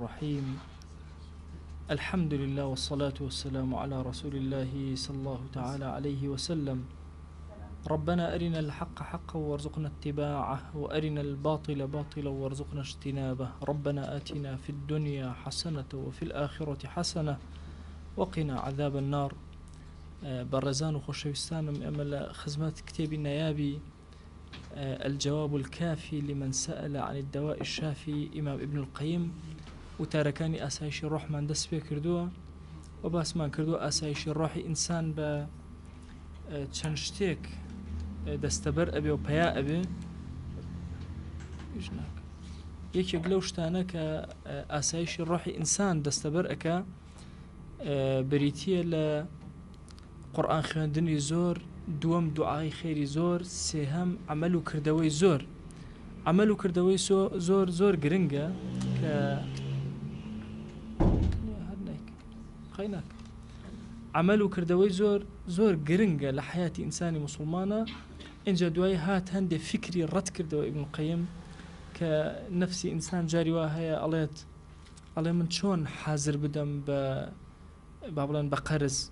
الرحيم. الحمد لله والصلاة والسلام على رسول الله صلى الله تعالى عليه وسلم. ربنا أرنا الحق حقا وارزقنا اتباعه وأرنا الباطل باطلا وارزقنا اجتنابه. ربنا آتنا في الدنيا حسنة وفي الآخرة حسنة وقنا عذاب النار. برزان وخشوستان من أمل خزمات كتاب النيابي الجواب الكافي لمن سأل عن الدواء الشافي إمام ابن القيم وتاركاني أسايشي الروح من دس بيه كردوه وباس ما كردوه أسايشي الروح إنسان با تشنشتيك دستبر أبي وبيا أبي يجناك يكي قلوشتانا كأسايشي الروح إنسان دستبر أكا بريتية لقرآن خواندني زور دوام دعاي خيري زور سيهم عملو كردوي زور عملو كردوي زور قرنقة خيناك عملو كردوي زور قرنقة لحياة إنساني مسلمانة إنجا دواي هات هندي فكري رد كردوي ابن القيم كنفسي إنسان جاري واهية علي من شون حازر بدم بابلان بقرز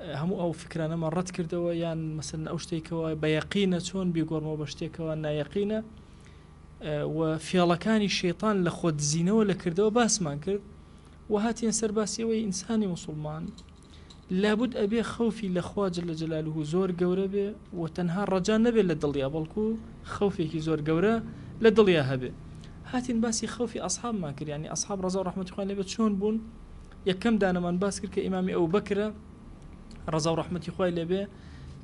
همو أو فكرة ما رد كردوي يعني مثلا أوشتيكوا بيقينة شون بيقول ما بشتيكوا أنا يقينة وفيالكاني الشيطان لخود زينة ولا كردوي باس ما كرد وهاتين سرباسي وي إنساني مسلمان لابد أبي خوفي لأخوة جل جلاله زور قورة بي وتنهار رجاء نبي لدليا بلكو خوفي زور قورة لدليا هبي هاتين باسي خوفي أصحاب ماكر يعني أصحاب رضا ورحمة الله عليه شون بون يكم دانا من باسكر كإمامي أو بكر رضا ورحمة الله عليه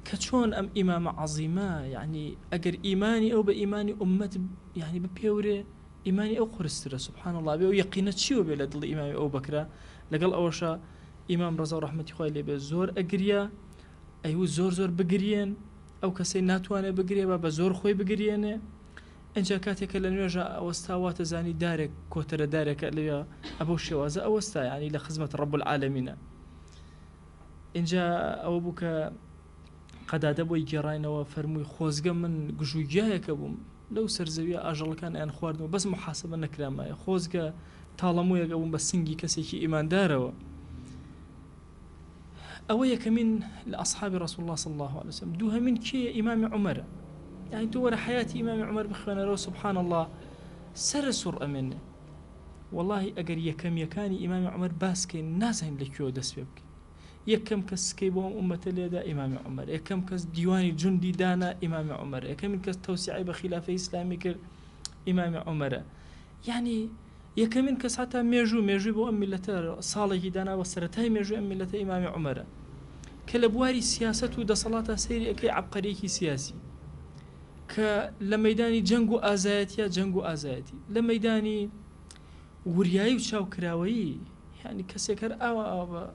كشون أم إمام عظيمة يعني أجر إيماني أو بإيماني أمة يعني ببيوري إيماني أو خرسترة سبحان الله بيو يقينت شيو بلا دل إمام أو بكرة لقال أوشا إمام رضا ورحمة الله عليه بزور أجريا أيو زور بجريان أو كسي ناتوانه بجريا بابا زور خوي بجريانه إن جاكاتك لنرجع أوستاوات زاني دارك كوتر دارك اللي أبو الشوازة أوستا يعني لخدمة رب العالمين إن جاء أو بك قد أدبوا يجرين وفرموا خوزقا من جوجايك أبوم لو سرزوية أجل كان أن خواردم بس محاسبة نكرامة خوزقا طالمو يقوم بسنجي كسيكي إيمان داروا أويا كمين لأصحاب رسول الله صلى الله عليه وسلم دوها من كي إمام عمر يعني دور حياة إمام عمر بخوانا رو سبحان الله سرسر أمنه والله أقر يكم يكاني إمام عمر باسكي نازهن لكيو دس بيبكي يكم كس كيبوهم أمة ليدا إمام عمر يكم كس ديواني جندي دانا إمام عمر يكم كس توسعي بخلافة إسلامي كر إمام عمر يعني يكم كس حتى ميجو بو أم ملة صالح دانا وسرتاي ميجو أم ملة إمام عمر كالبواري سياسة دا صلاة سيري أكي عبقريكي سياسي كلميداني جنگو آزايتي لميداني ورياي وشاو كراوي يعني كسيكر أو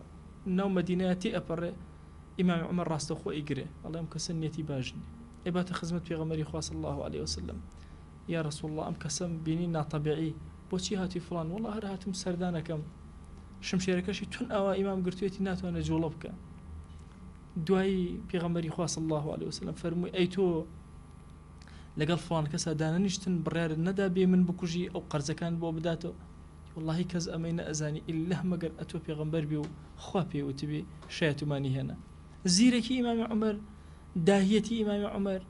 ناو مديناتي أبر إمام عمر راستو خو إجري الله يمكسن نيتي باجني إبات خدمة في غمري خوا صلى الله عليه وسلم يا رسول الله أمكسم بيننا طبيعي بوشي هاتي فلان والله هاتم سردانا كم شمشيركشي تون أوا إمام قرتويتي ناتو أنا جولبك دواي في غمري خوا صلى الله عليه وسلم فرمي أيتو لقال فلان كسا دانا نشتن بريار الندى بي من بكوجي أو قرزة كان بو بداتو والله كز أمين أزاني إلا مقر أتو بيغمبر بيو خوابي وتبي شايتو ماني هنا زيركي إمام عمر داهيتي إمام عمر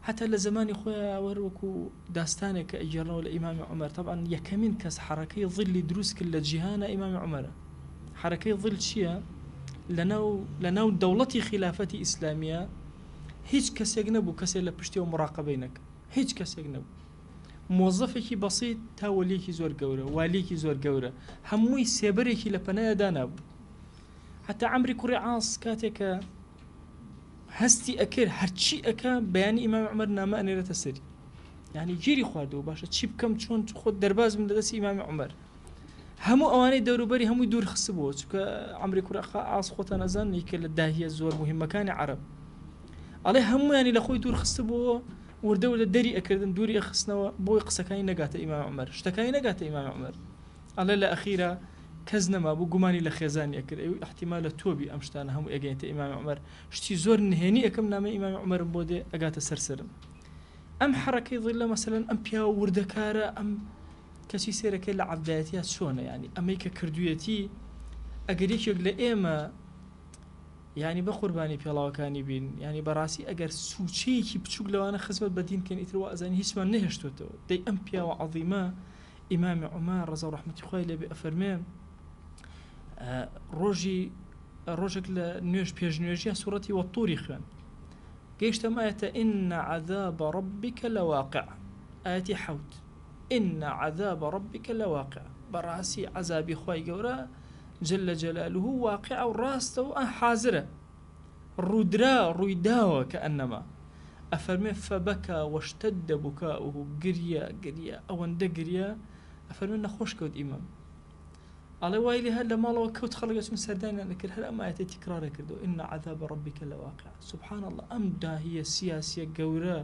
حتى لزماني خويا وروكو داستانك أجرنا ولا إمام عمر طبعا يكمن كز حركي ظل دروس كل جهانا إمام عمر حركي ظل شيا لناو دولتي خلافتي إسلامية هيج كس يجنبو كس لبشتي ومراقبينك هيج كس يجنبو موظفێکی بەسیط تا وەلیەکی زۆر گەورە والیەکی زۆر گەورە هەمووی سێبەرێکی لە پەنایە دانابوو حتا عەمری کوڕی عاس کاتێکە هەستی ئەکرد هەرچی ئەکا بەیانی ئیمام عومەر نامە ئەنێرێتە سەری یعنی گیری خواردەوە باشە چی بکەم چۆن خۆت دەرباز بم لەدەستی ئیمامی عومەر هەموو ئەوانەی دەوروبەری هەمووی دوور خستبووە چونکە عەمری کوڕی عاس خۆتان ئەزانن یەکێک لە داهیە زۆر مهمەکانی عەرەب ئەڵێ هەموویانی لە خۆی دوور خستبووە وردەوە لە دەری ئەکردن دووری ئەخستنەوە بۆی قسەکانی نەگاتە ئیمام عومەر شتەکانی نەگاتە ئیمام عومەر ئەڵێ لە ئەخیرە کەس نەما بوو گومانی لە خێزانی ئەکرد ئەوی احتیمالە تۆبی ئەم شتانە هەموو ئەگەینتە ئیمام عومەر شتی زۆر نهێنی ئەەکەم نامە ئیمام عومەرم بۆ دێ ئەگاتە سەرسرم ئەم حرەکەی ظل مثلا ئەم پیاوە وردەکارە ئەم کەسی سێرەکەی لە عەبدایەتیە چۆنە یعنی ئەمەی کە کردوویەتی ئەگەر یەکێک لە ئێمە یعنی بە قوربانی پێڵاوەکانی بین یعنی بەڕاستی ئەگەر سوچەیەکی بچووک لەوانە خزمەت بەدین کەن ئیتر وازانی هیچمان نەهێشتوێتەوە دەی ئەم پیاوە عەظیمە ئیمامی عومەر ڕەزا و ڕەحمەتی خوای لێبێ ئەفەرمێ ڕۆژێک لە نوێژ پێشنوێژیە سوورەتی وەتووری خوێن گەیشتە ئایەتە ئین عەذاب رەبیک لەواقع ئایەتی حەوت ئین عەذاب رەبیک لەواقع بەڕاستی عەذابی خوای گەورە جل جلاله واقع و ڕاستە و حازرە ڕوویداوە کە ئەنەما ئەفەرمێ فەبەکە وەشتەدە بوکاؤه گریە ئەوەندە گریە ئەفەرمێ نەخۆش کەوت ئیمام ئەڵێ وای لێ هەر لە ماڵەوە کەوت خەڵک چون سەردانیان دەکرد هەر ئەم ئایەتە تیکرارە کردەوە ئین عەذاب رەبیک لەواقع سوبحان الله ئەم داهیە سیاسیە گەورە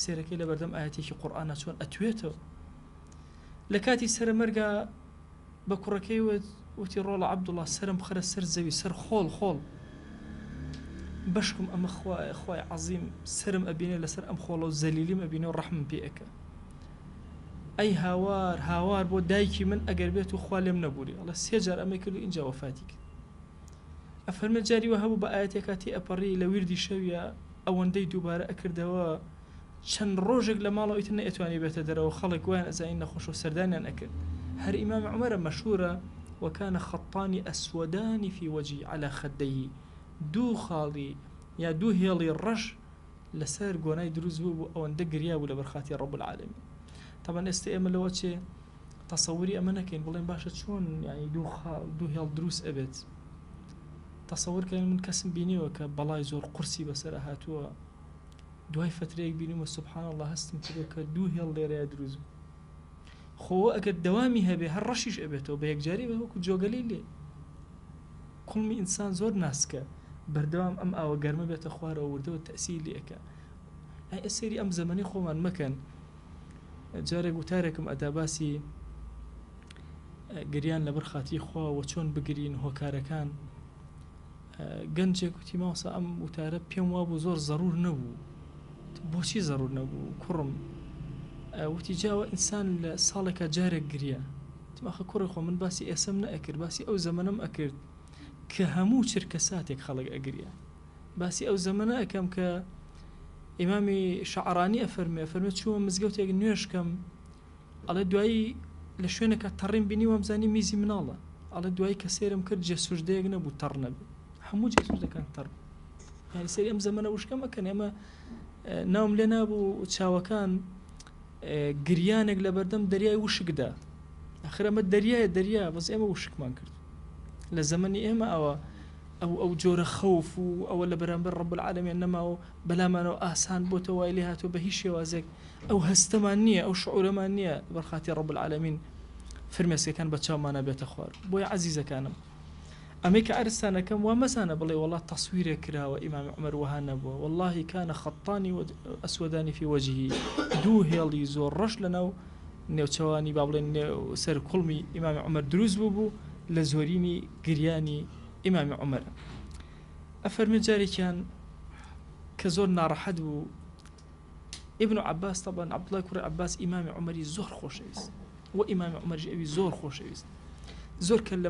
سێرەکەی لە بەردەم ئایەتێکی قورئانە چۆن ئەتوێتەوە لە کاتی سەرمەرگا بە کوڕەکەی وتی ڕۆڵە عەبدوڵڵا سەرم بخەرە سەر زەوی سەر خۆڵ بەشکم ئەمە خوای عەظیم سرم ئەبینێ لەسەر ئەم خۆڵە و زەلیلیم ئەبینێ و ڕەحمم پێ ئەکە ئەی هاوار بۆ دایکی من ئەگەر بێت و خوا لێم نەبووری ئەڵێ سێ جار ئەمەی کرد و ئینجا وەفاتی کرد ئەفەرمێ جاری وە هەبوو بە ئایەتێکا تێ ئەپەڕی لە ویردی شەویە ئەوەندەی دووبارە ئەکردەوە چەند ڕۆژێک لە ماڵەوە ئیتر نەئەتوانی بێتە دەرەوە خەڵک وایان ئەزانین نەخۆش و سەردانیان ئەکرد هەر ئیمام عومەرە مەشهورە وكان خطان أسودان في وجهي على خديه دو خالي يا دو هيلي الرش لسر قوناي دروز بو أو ندقر ولا برخاتي رب العالمين طبعا استئمل لوجه تصوري أمانة كين والله باشا شلون يعني دو هيل دروس أبد تصور كان من كسم بيني وكبلاي زور قرسي بسر هاتوا دواي فترة بيني سبحان الله هستم كده دو هيل ليرة دروز خو ئەگەر دەوامی هەبێ هەر ڕەشیش ئەبێتەوە بە یەکجاری بەوەکو جۆگەلەی لێ کوڵمی ئینسان زۆر ناسکە بەردەوام ئەم ئاوە گەرمە بێتە خوارەوە وردەوە تەسیری لێ ئەکە ئەی ئەسەری ئەم زەمەنی خۆمان مەکەن جارێک وتارێکم ئەدا باسی گریان لەبەر خاتی خوا و چۆن بگرین هۆکارەکان گەنجێک وتی ماوەسا ئەم وتارە پێم وابوو زۆر زەڕور نەبوو بۆچی زەڕور نەبوو کوڕم وتی جاوە ئینسان لە ساڵێکە جارێک گریە تماخە کوڕی خۆ من باسی ئێسەم نەئەکرد باسی ئەو زەمەنەم ئەکرد کە هەموو چرکە ساتێک خەڵک ئەگریە باسی ئەو زەمەنە ئەەکەم کە ئیمامی شەعرانی ئەفەرمێ چووە مزگەوتێک نوێژکەم ئەڵێ دوایی لە شوێنێکە تەڕیم بینی وەمزانی میزی مناڵە ئەڵێ دوایی کە سێرم کرد جێسوژدەیەک نەبوو تەڕ نەبێ هەموو جێسوژدەکان تەڕ یعنی سەری ئەم زەمەنە وشکە مەکەن ئێمە ناوم لێ نابوو چاوەکان گریانێک لە بەردەم دەریای وشکدا ئەخر ئەمە دەریا بەس ئێمە وشکمان کرد لە زەمەنی ئێمە ئەو جۆرە خەوف و ئەوە لە بەرامبەر ڕەب العالەمین نەماوە بەلامانەوە ئاسان بۆتە وای لێ هاتووە بە هیچ شێوازێک ئەو هەستەمان نییە ئەو شعورەمان نییە بەرخاتی ڕەب العالەمین فرمێسکەکان بە چاومانە بێتە خوار بۆیە عەزیزەکانم ئەمەی کە ئەرستانەکەم وا مەزانە بڵێ وەڵات تەسویرێک کراوە ئیمامی عومەر وەها نەبووە واللهی کانە خەطانی ئەسوەدانی فی وەجهی دوو هێڵی زۆر ڕەش لەناو نێوچەوانی با بڵێن سەر کوڵمی ئیمامی عومەر دروست بوو لە زۆرینی گریانی ئیمامی عومەرە ئەفەرمێ جارێکیان کە زۆر ناڕەحەت بوو ابن عباس طبعا عبدڵای کوڕی عباس ئیمامی عومەری زۆر خۆشەویست و ئیمامی عومەری ئەوی زۆر خۆشەویست زۆر کە لە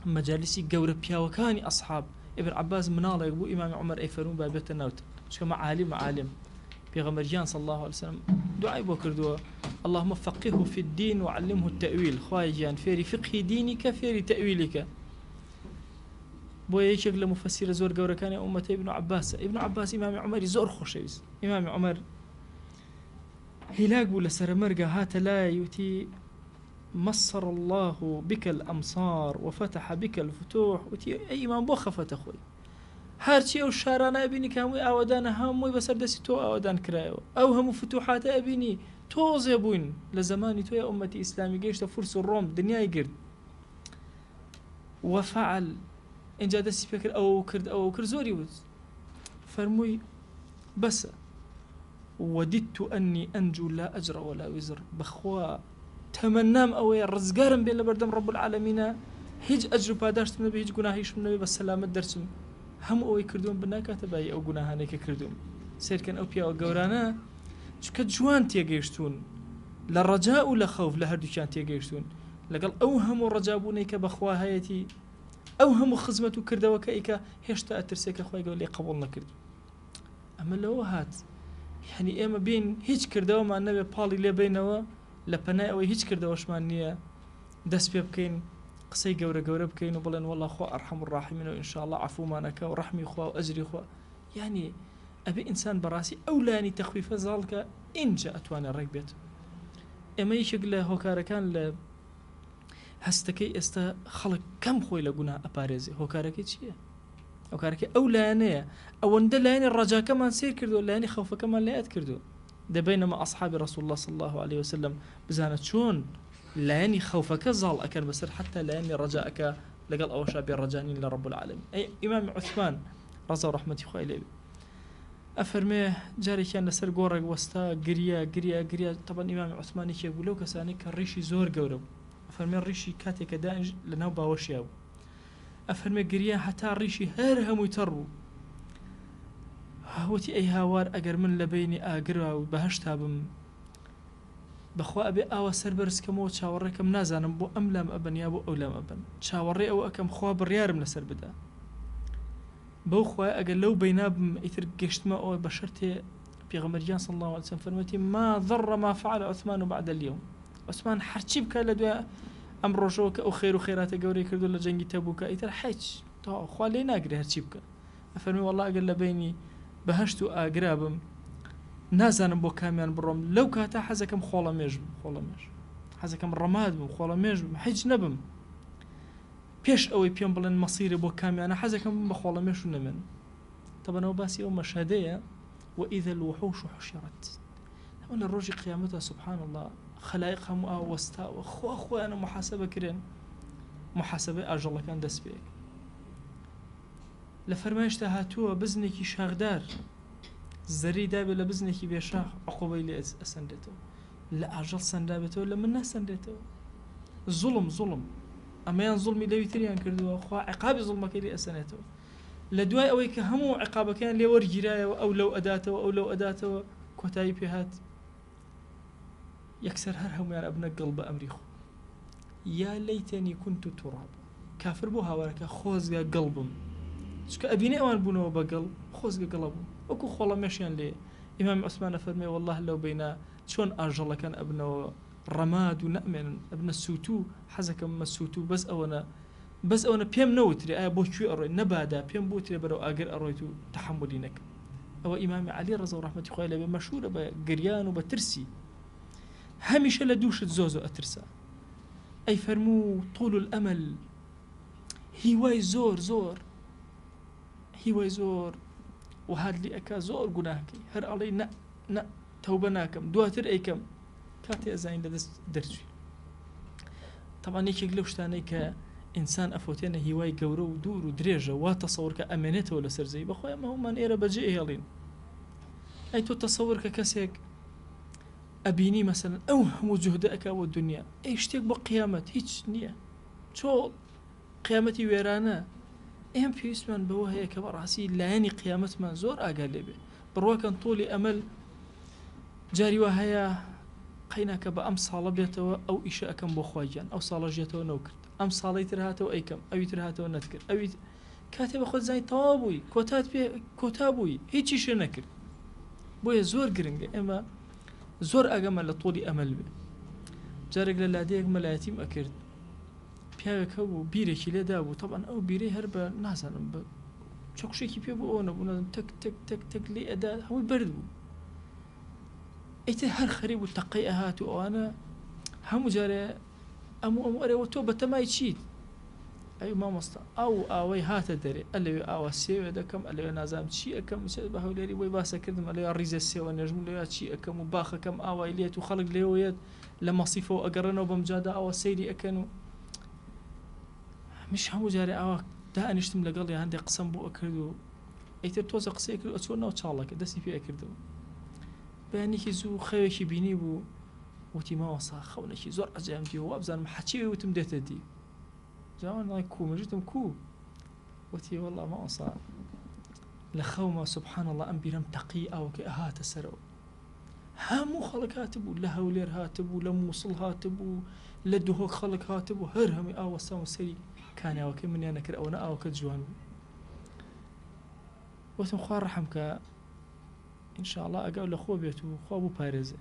مەجالیسی گەورە پیاوەکانی ئەصحاب ابن عباس مناڵێک بوو ئیمامی عومەر ئەیفەرموو با بێتە ناوتە چکە عالم پێغەمبەریان صلی الله عليه وسلم دعای بۆ کردووە اللهم فقهه في الدين وعلمه التأويل خوای گیان فێری فقهی دینیکە فێری تەویلیکە بۆ یەکێک لە مفەسیرە زۆر گەورەکانی ئومەتەی ابن عباس ئیمامی عومەری زۆر خۆشەویست ئیمامی عومەر هیلاک بوو لە سەرمەرگە هاتە لای وتی مصر الله بك الأمصار وفتح بك الفتوح وتي أي إمام بو خفت أخوي هارشي أو شارنا أبيني كاموي أودان هموي بسر دسي تو أودان كرايو أو هم فتوحات أبيني توز يبوين لزماني تو يا أمتي إسلامي جيش تفرس الروم دنيا يقرد وفعل إن جا دسي فكر أو كرد زوري وز فرموي بس وددت أني أنجو لا أجر ولا وزر بخوا تمنام أوي رزقارم بين لبردم رب العالمين هیچ ئەجر و پاداشتم نەبێ هیچ گوناهیشم نەبێ بە سەلامەت دەرچم هەموو ئەوەی کردوم بناکاتە بای ئەو گوناهانەی کە کردوم سیرکەن ئەو پیاوە گەورانە چکە جوان تێگەیشتون لە ڕەجا و لە خەوف لە هەردووکیان تێگەیشتون لەگەڵ ئەو هەموو ڕەجابوونەی کە بەخوا هەیەتی ئەو هەموو خزمەت و کردەوەکە ئیکە هێشتا ئەترسێکە خۆی گەور لێ قبول نەکرد ئەمە لەوە هات یعنی ئێمە بین هیچ کردەوەمان نەبێ پاڵی لێ بینەوە لە پەنای ئەوەی هیچ کردەوەشمان نییە دەست پێ بکەین قسەی گەورە گەورە بکەین و بڵێن والله خوا ئەرحەم الراحیمینەوە ئینشاءالله عەفومانەکە و ڕەحمی خوا و ئەجری خوا یعنی ئەبێ ئینسان بەڕاستی ئەو لایەنی تەخفیفە زاڵکە ئینجا ئەتوانێت ڕێک بێت ئێمە یەکێک لە هۆکارەکان لە هەستەکەی ئێستا خەڵک کەم خۆی لە گوناه ئەپارێزێ هۆکارەکەی چییە؟ هۆکارەکەی ئەو لایەنەیە ئەوەندە لایەنی ڕەجاکەمان سیر کردو لایەنی خەوفەکەمان لایەت کردو دەبینەمە ئەصحابی ڕەسوول الله صلی الله عليه وسلم بزانە چۆن لایەنی خەوفەکە زاڵ ئەکەن بەسەر حتا لایەنی ڕەجاکە لەگەڵ ئەوەشا بێڕەجانین لە رب العالمین ئەی ئیمام عوثمان ڕەزا و ڕەحمەتی خوای لێ بێ ئەفەرمێ جارێکیان لەسەر گۆڕێک وەستا گریا طبعا ئیمام عوثمانێکێک بوو لەو کەسانی کە ڕیشی زۆر گەورە بوو ئەفەرمێ ڕیشی کاتێکە دانیش لەناو باوەشیا بوو ئەفەرمێ گریا هەتا ڕیشی هەر هەمووی تەڕ بوو وتی ئەی هاوار ئەگەر من لە بینی ئاگرا و بەهەشتا بم بەخوا ئەبێ ئاوە سەربەرزکەمەوە چاوەڕێکم نازانم بۆ ئەم لام ئەبەن یا بۆ ئەو لام ئەبەن چاوەڕێ ئەو ئەکەم خوا بڕیارم لەسەر بدا بەو خوای ئەگەر لەو بەینا بم ئیتر گەشتمە ئەوە بە شەرتێ پێغەمبەریان صلی الله عليه وسلم فەرمووی ما ضر ما فعل عثمان بعد اليوم عثمان هەرچی بکات لە دوای ئەم ڕۆژەوە کە ئەو خێر و خێراتە گەورەی کردو لە جەنگی تەبووکە ئیتر هیچ تا خوا لێ ناگرێ هەرچی بکە ئەفەرمووی والله ئەگەر لە بینی بەهەشت و ئاگرا بم نازانم بۆ کامیان بڕۆم لەو کاتە حەزەکەم خۆڵەمێژ بم حەزەکەم ڕەماد بم خۆڵەمێژ بم هیچ نەبم پێش ئەوەی پێم بڵێن مەسیرە بۆ کامیانە حەزەکەم بە خۆڵەمێش و نەمێن طبعا باسی ئەو مەشهدەیە وإذا الوحوش حشرت ئەوە لە ڕۆژی قیامەتە سبحان الله خەلایق هەموو ئاوەستاوە خۆیانە محاسبە کرێن محاسبەی ئاژەڵەکان دەست پێ لە فەرمایشتە هاتووە بزنێکی شاخدار زەری دابێت لە بزنێکی بێشاخ عقوبەی لێ ئەسەندێتەوە لە ئاژەڵ سەندابێتەوە لە من ناسەندێتەوە زوڵم ئەمەیان زوڵمی لەوی تریان کردووە خوا عقابی زوڵمەکەی لێ ئەسەنێتەوە لە دوای ئەوەی کە هەموو عقابەکەیان لێ وەرگیرایەوە ئەو لەو ئەداتەوە کۆتایی پێهات یەکسەر هەر هەمویان ئەبنە گەڵ بە ئەمری خۆ یا لەیتەنی كنت تراب کافر بۆ هاوارەکە خۆزگە گەڵ بم چکە ئەبینێ ئەوان بوونەوە بەگەڵ خۆزگە گەڵە بوون وەکو خۆڵەمێشیان لێ ئیمام عوسمان فەرمێ والله لەو بینە چۆن ئاژەڵەکان ئەبنەوە ڕەماد و نەئمێنن ئەبنە سووتوو حەزەکەم مە سووتوو بەس ئەوەنە پێم نەوترێ ئایا بۆ کوێ ئەڕۆی نەبادا پێم بوترێ بەرەو ئاگر ئەڕۆیت و تەحملی نەکەم ئەوە ئیمامی عەلی ڕەزا و ڕەحمەتی خوای لێ بێ مەشهورە بە گریان و بە ترسی هەمیشە لە دووشت زۆ ئەترسا ئەی فەرموو طول الأمل هیوای زۆر و هادلی ئەکا زۆر گوناهکەی هەر ئەڵێ نە تەوبە ناکەم دواتر ئەیکەم کاتێ ئەزانین لەدەست دەرچوی طبعا یەکێک لەو شتانەی کە ئینسان ئەفۆتێنە هیوای گەورە و دوور و درێژە وا تەسەوڕکە ئەمێنێتەوە لەسەر زەوی بەخۆی ئەمە هەمومان ئێرە بەجێ هێڵین ئەی تۆ تەسەوڕ کە کەسێک ئەبینی مەسەلەن ئەو هەموو جوهدە ئەکا بۆ دنیا ئەی شتێک بۆ قیامەت هیچ نییە چۆ قیامەتی وێرانە ئێم پێویستمان بەوە هەیە کە بەڕاستی لایەنی قیامەتمان زۆر ئاگا لێبێ بڕواکەن تۆڵی ئەمەل جاری وا هەیە قەیناکە بە ئەم ساڵە بێتەوە ئەو ئیشە ئەەکەم بۆ خواگیان ئەو ساڵە ژێتەوە نەوکرد ئەم ساڵی تر هاتەوە ئەیکەم ئەوی تر هاتەوە نەتکرد ئەوی کاتێ بە خۆت زای تەواو بووی کۆتا بووی هیچی شێ نەکرد بۆیە زۆر گرنگە ئێمە زۆر ئەگەمە لە تۆڵی ئەمەل بێ جارێک لە لادەیەک مەلایەتیم ئەکرد پیاوێکە بوو بیرێکی لێدا بوو طبعا ئەو بیرەی هەر بە نازانم بە چەقشێکی پێ بوو ئەوە نەبوو نازم تەک لێ ئەدا هەمووی بەرد بوو ئیتر هەر خەریب و تەقەی ئەهات و ئەوانە هەموو جارێ ئەموو ئەرێەوە تۆ بە تەمای چیت ئەی مامۆستا ئەو ئاوەی هاتە دەرێ ئەلەوێ ئاوا سێوێ دەکەم ئەلەوێ نازانم چی ئەەکەم بە هەولێری بۆی باسە کردم ئەلەوێ ڕیزە سێوە نێژم لەوێ چی ئەەکەم و باخەکەم ئاوای لێت و خەڵک لێوەیەت لە مەسیفەوە ئەگەڕێنەوە بەم جادا ئەوە سەیری ئەەکەن و مش هەموو جارێ ئاوا دائنیشتم لەگەڵی هەندێک قسەم بۆ ئەکرد و ئیتر تۆزە قسەی کرد ئەچۆ ناو چاڵەکە دەستی پێ ئەکردەوە بەیانێکی زوو خەوێکی بینی بوو وتی ماوەسا خەونێکی زۆر ئەجام دیوە وابزانم حەچی وتم دێتە دی جوان کومەژتم وتی والله ماوەسا لە خەومە سبحان الله ئەم بیرەم تەقی ئەوکە ئەهاتە سەرەوە هەموو خەڵک هاتبوو لە هەولێر هاتبوو لە مووسڵ هاتبوو لە دهۆک خەڵک هاتبوو هەر هەمووی ئاوەستان و سەری کانیاوەکەی منیان نەکرد ئەوەنە ئاوەکە جوان بوو وتم خوا ڕەحم کە ئینشاءڵڵا ئەگەر لە خۆ بێت و خوا بوو پارێزێ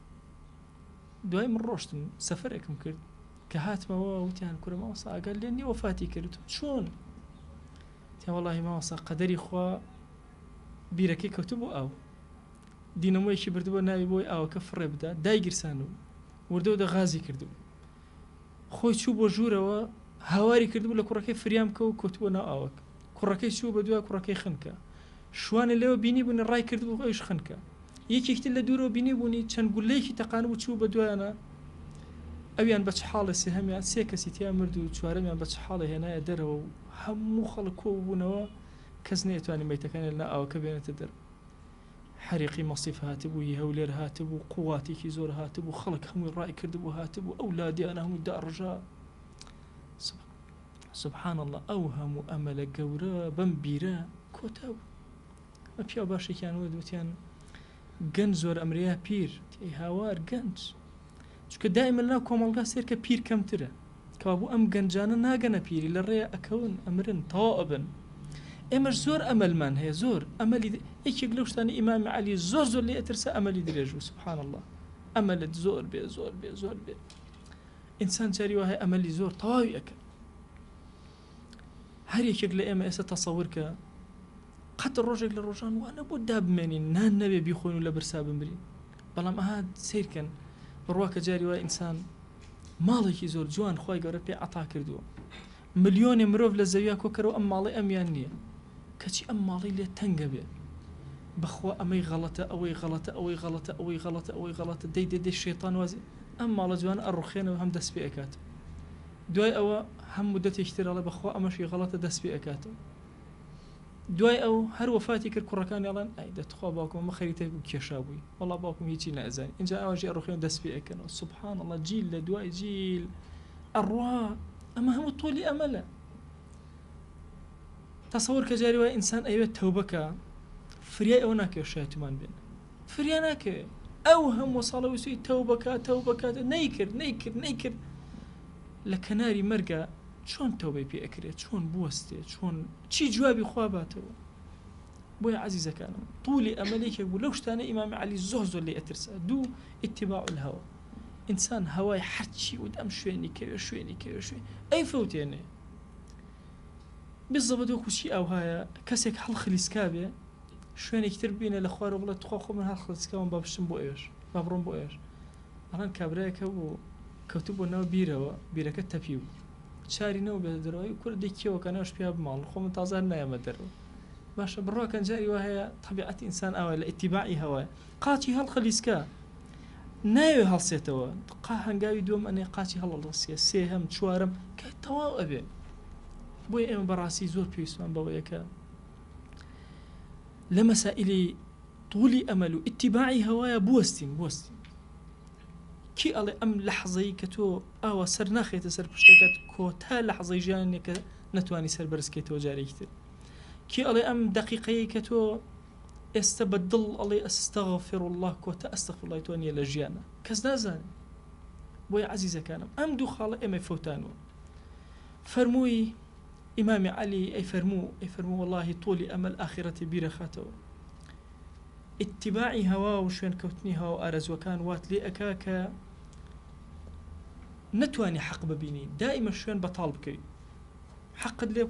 دوای من ڕۆشتم سەفەرێکم کرد کە هاتمەوە وتیان کورە مامۆستا ئەگەر لێ نییە وەفاتی کرد چۆن تیان وەڵاهی مامۆستا قەدەری خوا بیرەکەی کەوتبوو ئاو دینەمۆیەکی بردبووە ناوی بۆی ئاوەکە فڕێ بدا دایگیرسان و وردە و دە غازی کردبوو خۆی چوو بۆ ژوورەوە هاواری کردبوو لە کوڕەکەی فریام کە و کەوتبووە ناو ئاوەکە کوڕەکەی چوو بە دوای کوڕەکەی خنکە شوانە لێوە بینی بوونی ڕای کردبوو ئەویش خنکە یەکێکتر لە دوورەوە بینی بوونی چەند گولەیەکی تەقان بوو چوو بە دوایانە ئەویان بە چ حاڵە سێهەمیان سێ کەسی تیا مرد و چوارەمیان بە چ حاڵە هێنایە دەرەوە و هەموو خەڵک کۆبوونەوە کەس نەیەتوانی مەیتەکانی لە ئاوەکە بێنێتە دەر حریقی مەسیف هاتبوو هەولێر هاتبوو قوواتێکی زۆر هاتبوو خەڵک هەمووی ڕای کردبوو هاتبوو ئەولادیانە هەمووی داڕژا سبحان الله ئەو هەموو ئەمەلە گەورە بەم بیرە کۆتا بوو ئە پیا باشێکیان وتیان گەنج زۆر ئەمریا پیر هاوار گەنج چونکە دائما لەناو کۆمەڵگا سێرکە پیر کەمترە کەوابوو ئەم گەنجانە ناگەنە پیری لە ڕێ ئەکەون ئەمرن تەواو ئەبن ئێمەش زۆر ئەمەلمان هەیە زۆر ئەمەلی یەکێک لەو شتانی ئیمامی عەلی زۆر لێ ئەترسە ئەمەلی درێژ بوو سبحان الله ئەمەلت زۆر بێ زۆر بێ زۆر بێ ئینسان جاری وایە ئەمەلی زۆر تەواوی ئەکە هەر یەکێک لە ئێمە ئێستا تەسەوور کە قەت ڕۆژێک لە ڕۆژان وانە بۆ دابمێنین نان نەبێ بیخۆین و لە برسا بمرین بەڵام ئەها سیرکەن بڕواکە جاری وای ئینسان ماڵێکی زۆر جوان خۆی گەورە پێ عەتا کردووە ملیۆنێ مرۆڤ لە زەویا کۆکەرەوە ئەم ماڵی ئەمیان نییە کەچی ئەم ماڵی لێ تەنگە بێ بەخوا ئەمەی غەڵەتە ئەوەی غەڵەتە ئەوەی غەڵەتە ئەوەی غەڵەتە ئەوەی غەڵەتە دەی شەیتان وازی ئەم ماڵە جوانە ئەڕوخێنەوە هەم دەست پێ ئەکات دوای ئەوە هەم مودەتێکی تر ئەڵێ بەخوا ئەمەشی غەڵەتە دەست پێ ئەکاتەوە دوای ئەو هەر وەفاتی کرد کوڕەکانی ئەڵێن ئەی دەتخوا باوکم ئەمە خەریتێک بوو کێشا بووی وەڵا باوکم هیچی نەئەزانی اینجا ئەوەژی ئەڕوخێن دەست پێ ئەکەنەوە سوبحان الله جیل لە دوای جیل ئەڕوا ئەمە هەموو تۆلی ئەمەلە تەسەوور کە جاری وای ئینسان ئەوێت تەوبەکە فریای ئەو ناکەوێت شایەتمان بێن فریا ناکەوێت ئەو هەموو ساڵە ویسوی تەوبەکە نەیکرد لە کەناری مەرگە چۆن تەوبەی پێ ئەکرێت چۆن بوەستێ چۆن چی جوابی خوا باتەوە بۆیە عەزیزەکانم طولی ئەمەلێکێک بوو لەو شتانە ئیمامی عەلی زۆر لێ ئەترسا دوو ئیتیباع الهەوا ئینسان هەوای هەرچی ود ئەم شوێنی کەوێ ئەی فەوتێنێ بالضبط وەکوچی ئەوهایە کەسێک هەڵخلیسکا بێ شوێنێکی تر بینە لە خوارە بڵێت تخوا خۆ من هەڵخلیسکاوم با بشم بۆ ئێوەش با بڕۆم بۆ ئێوەش ئەڵەن کابرایەکە بوو کەوتو بۆ ناو بیرەوە بیرەکە تەپی بوو چاری نەوە بێت دەرەوەی کورە دێکیەوە کە ناوش پیا بماڵ خۆ من تازە نایەمە دەرەوە باشە بڕۆکەن جاری وهەیە طبیعەتی ئینسان ئەوە لە ئیتیباعی هەوایە قاچی هەڵخلیسکا ناوێ هەڵسێتەوە هەنگاوی دووەم ئەنێ قاچی هەڵەڵسیە سێهەم چوارەم کە تەواو ئەبێ بۆیە ئێمە بەڕاستی زۆر پێویستمان بەوەیە کە لە مەسائیلی طولی ئەمەل و ئیتیباعی هەوایە بوەستین کی ئەڵێ ئەم لەحظەی کە تۆ ئاوە سەر ناخێتە سەر پشتەکەت کۆتا لەحظەی ژیانێک کە نەتوانی سەر بەرزکەیتەوە جارێکی تر کی ئەڵێ ئەم دەقیقەیە کە تۆ ئێستا بەدڵ ئەڵێ ئەستەغفر الله کۆتا ئەستەغفر الله تۆ نییە لە ژیانە کەس نازانێت بۆیە عەزیزەکانم ئەم دوو خاڵە ئێمە فەوتانوە فەرمووی ئیمامی عەلی ئەی فەرموو واللهی طولی ئەمەل ئاخرەتی بیرە خاتەوە اتباعی هەوا و شوێن کەوتنی هەوا و ئارەزوەکان وات لێ ئەکا کە نەتوانی حەق ببینی دائیمە شوێن بەتاڵ بکەیت حەقت لێ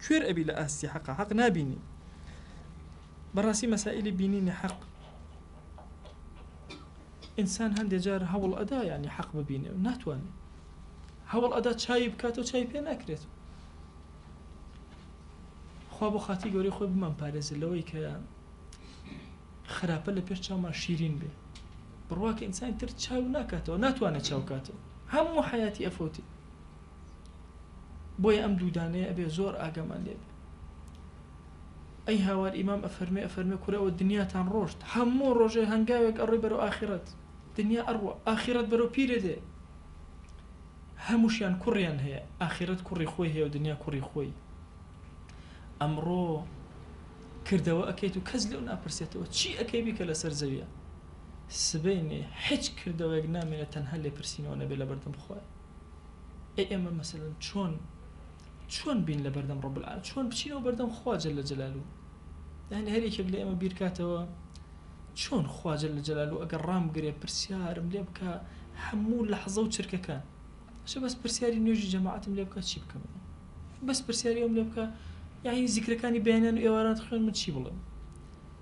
کوێر ئەبی لە ئاستی حەق نابینی بەڕاستی مەسائلی بینینی حەق ئینسان هەندێک جار هەوڵ ئەدا یعنی حەق ببینێ و ناتوانێت هەوڵ ئەدا چاوی بکاتەوە چاوی پێ ناکرێت خوا بۆ خاتی گەورەی خۆی بمان پارێزە لەوەی کە خراپە لە پێش چاومان شیرین بێ بڕواکە ئینسانی تر چاو ناکاتەوە ناتوانێت چاو کاتەوە هەموو حیاتی ئەفۆتی بۆیە ئەم دوودانەیە ئەبێ زۆر ئاگەمان لێ بێ ئەی هاوار ئیمام ئەفەرمێ کورەوە دنیاتان ڕۆشت هەموو ڕۆژێ هەنگاوێک ئەڕۆی بەرەو ئاخرەت دنیا ئەڕوە ئاخرەت بەرەو پیرە دێ هەمووشیان کوڕیان هەیە ئاخرەت کوڕی خۆی هەیە و دنیا کوڕی خۆی ئەمڕۆ کردەوە ئەکەیت و کەس لێو ناپرسێتەوە چی ئەکەی بیکە لەسەر زەویە سبەینێ هیچ کردەوەیەک نامێنێت تەنها لێ پرسینەوە نەبێت لە بەردەم خۆی. ئێمە مەسەلەن چۆن بین لە بەردەم ڕەب العالەمین، چۆن بچینەوە بەردەم خوا جەل جەلالوو. یعنی هەر یەکێک لە ئێمە بیرکاتەوە چۆن خوا جەل جەلالوو ئەگەر ڕامگرێ پرسیارم لێ بکە هەموو لەحظە و چرکەکان، ئەشە بەس پرسیاری نوێژی جەماعەتم لێ بکە چی بکەم، بەس پرسیاری ئەوم لێ بکە یعنی زیکرەکانی بەیانیان و ئێواران خوێن من چی بڵێم،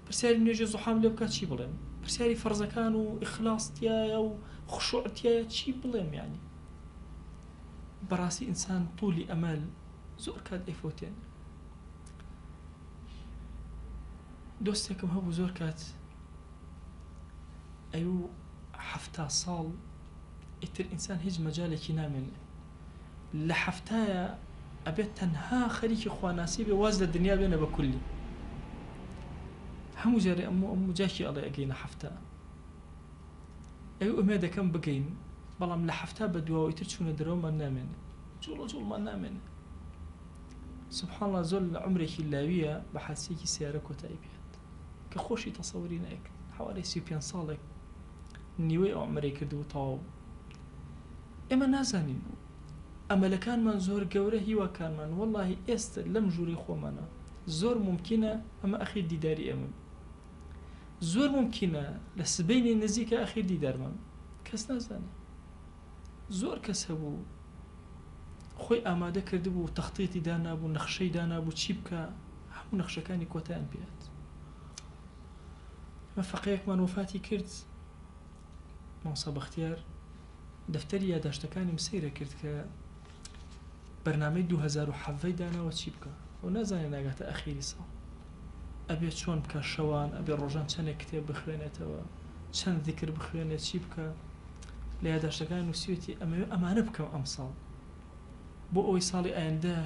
پرسیاری نوێژی زوحام لێ بکە چی بڵێم، پرسیاری فەرزەکان و ئیخلاصتیایە و خشوعتیایە چی بڵێم. یعنی بەڕاستی ئینسان طولی ئەمەل زۆر کات ئەیفوتێن. دۆستێکم هەبوو زۆر کات ئەیوو 70 ساڵ ئیتر ئینسان هیچ مەجالێکی نامێنێ، لە 70 ئەبێت تەنها خەریکی خواناسی بێ واز لە دنیا بێنە بە کولی. هەموو جارێ ئەموو جاکی ئەڵێ ئەگەینە 70 ئەو ئەمێ دەکەم بگەین، بەڵام لە 70 بە دواوە ئیتر چوونە دەرەوەمان نامێنێ، جوڵمان نامێنێ. سبحان الله زۆر لە عمرێکی لاویە بە حادسەیەکی سیارە کۆتایی پێات کە خۆشی تەسەووری نەکرد. حوالی 35 ساڵێک نیوەی ئەو عمرەی کردو تەواو. ئێمە نازانین ئەمەلەکانمان زۆر گەورە، هیواکانمان وەڵڵاهی ئێستا لەم ژووری خۆمانە زۆر ممکنە ئەمە ئەخیر دیداری ئێمە، زۆر ممکنە لە سبەینی نزیکە ئەخیر دیدارمان کەس نازانێ. زۆر کەس هەبوو خۆی ئامادە کردبوو، تەختیتی دانابوو، نەخشەی دانابوو چی بکە، هەموو نەخشەکانی کۆتایان پێات. ئەمە فەقەیەکمان وفاتی کرد، مامۆستا بەختیار دەفتەری یادداشتەکانیم سەیرە کرد کە بەرنامەی 2007 داناوە چی بکە، و نازانێت ناگاتە ئەخیری ساڵ ئەبێت چۆن بکە، شەوان ئەبێ ڕۆژان چەندێک کتێب بخوێنێتەوە، چەند ذیکر بخوێنێت، چی بکە. لە یادداشتەکان نووسیوتی ئەمانە بکەم ئەم ساڵ بۆ ئەوەی ساڵی ئایندە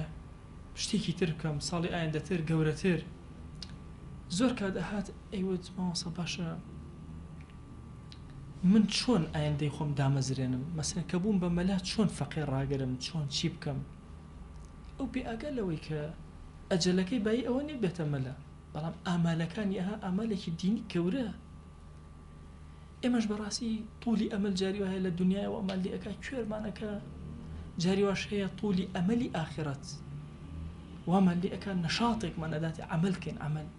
شتێکی تر بکەم، ساڵی ئایندەتر گەورەتر. زۆر کات ئەهات ئەیوت مامۆستا باشە من چۆن ئایندەی خۆم دامەزرێنم، مەسەلەن کە بووم بە مەلا چۆن فەقیر ڕاگرم، چۆن چی بکەم. ئەو بێئاگا لەوەی کە ئەجەلەکەی بای ئەوە نێ بێتە مەلا، بەڵام ئامالەکانی ئەها ئامالێکی دینی گەورە. ئێمەش بەڕاستی طولی ئەمەل جاری وهەیە لە دنیاەوە ئەمال لێ ئەکا کوێرمانەکە، جاری واش هەیە طولی ئەمەلی ئاخرەت وامان لێ ئەکا نەشاطێکمان ئەداتێ عەمەلکەین عەمەل.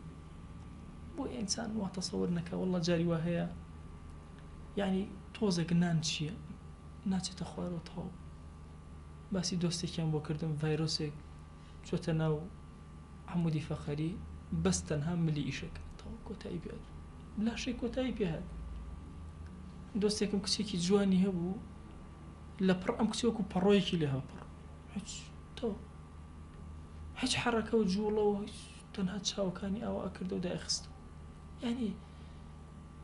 بۆ ئینسان وا تەسەوور نەکە وەڵڵا جاری وا هەیە یعنی تۆزێک نان چییە ناچێتە خوارەوە تەواو. باسی دۆستێکیان بۆ کردم، ڤایرۆسێک چۆتە ناو عەمودی فەخەری، بەس تەنها ملی ئیشەکە تەواو کۆتایی پێهات، لاشەی کۆتایی پێهات. دۆستێکم کچێکی جوانی هەبوو لە پڕ ئەم کچێوەکو پەڕۆیەکی لێ هەپڕ، هیچ حەرەکە و جوڵەوە تەنها چاوەکانی ئاوا ئەکردە و دایخستە. یعنی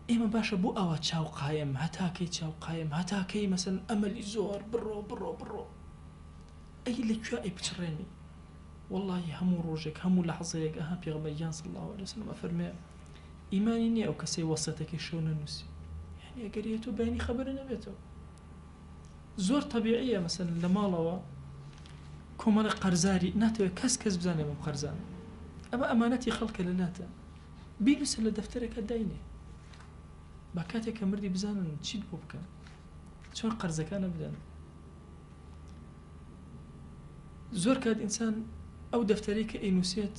ئێمە باشە بۆ ئەوە چاو قایم، هەتاکەی چاو قایم، هەتاکەی مەسەن ئەمەلی زۆر بڕۆ ئەی لەکوێ ئەی بچڕێنی. وەڵڵاهی هەموو ڕۆژێک هەموو لەحظەیەک ئەها پێغەمبەریان صلی الله علیه وسلم ئەفەرمێ ئیمانی نییە ئەو کەسەی وەسەتەکەی شەو نەنووسی، یعنی ئەگەر هەیە تۆ بەینی خەبەرە نەبێتەوە. زۆر طەبیعیە مەسەن لە ماڵەوە کۆمەڵی قەرزاری ناتەوێت کەس بزانێ بەم قەرزانە، ئەمە ئەمانەتی خەڵکە لە ناتە، بینوسە لە دەفتەرەکە داینێ، با کاتێک کە مردی بزانن چیت بۆ بکەن، چۆن قەرزەکانە بدەن. زۆر کات ئینسان ئەو دەفتەرەی کە ئەینووسێت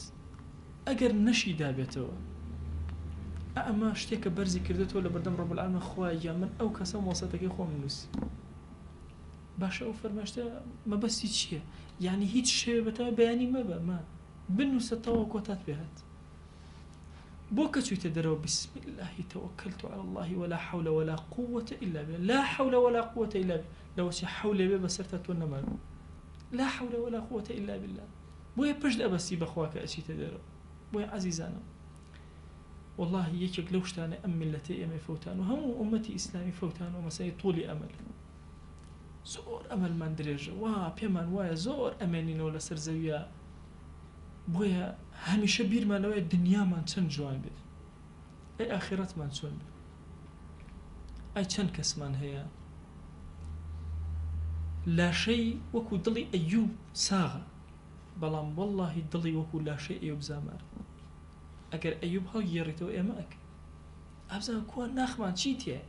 ئەگەر نەشی دابێتەوە ئەمە شتێکە بەرزی کردێتەوە لە بەردەم ڕەب العالەمین خوایە من ئەو کەسە وەسەتەکەی خۆم نووسی. باشە ئەو فەرمایشتە مەبەستی چییە؟ یعنی هیچ شێوێ بەتەوە بەیانی مەبە، ما بنووسە تەواو کۆتات پێهات. بۆ کە چوویتە دەرەوە بسم الله توكلت على الله ولا حول ولا قوة إلا بالله، لا حول ولا قوة إلا بالله، لو شي حول بي بسرت تونما، لا حول ولا قوة إلا بالله. بۆیە پشت ئەبەستی بەخواکە ئەچیتە دەرەوە. بۆیە عەزیزانم والله یەکێک لەو شتانە ئەم میلەتەی ئێمە فەوتان و هەموو ئومەتی ئیسلامی فەوتان و مەسەلەی طولی ئەمەل. زۆر ئەمەلمان درێژە، وا پێمان وایە زۆر ئەمێنینەوە لەسەر زەویە، بۆیە هەمیشە بیرمانەوەی دنیامان چەند جوان بێت، ئەی ئاخرەتمان چۆن بێت، ئەی چەند کەسمان هەیە لاشەی وەکو دڵی ئەیوب ساغە، بەڵام وەڵڵاهی دڵی وەکو لاشەی ئەیوب زامار. ئەگەر ئەیوب هەڵگێڕیتەوە ئێمە ئەبزان کووە ناخمان چی تێ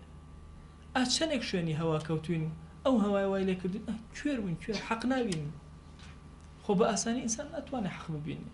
ئاچەنێک شوێنی هەوا کەوتوین و ئەو هەوای وای لێ کردین کوێر بووین کوێر حەق نابین خۆ بە ئاسانی ئینسان ناتوانێت حەق ببینێ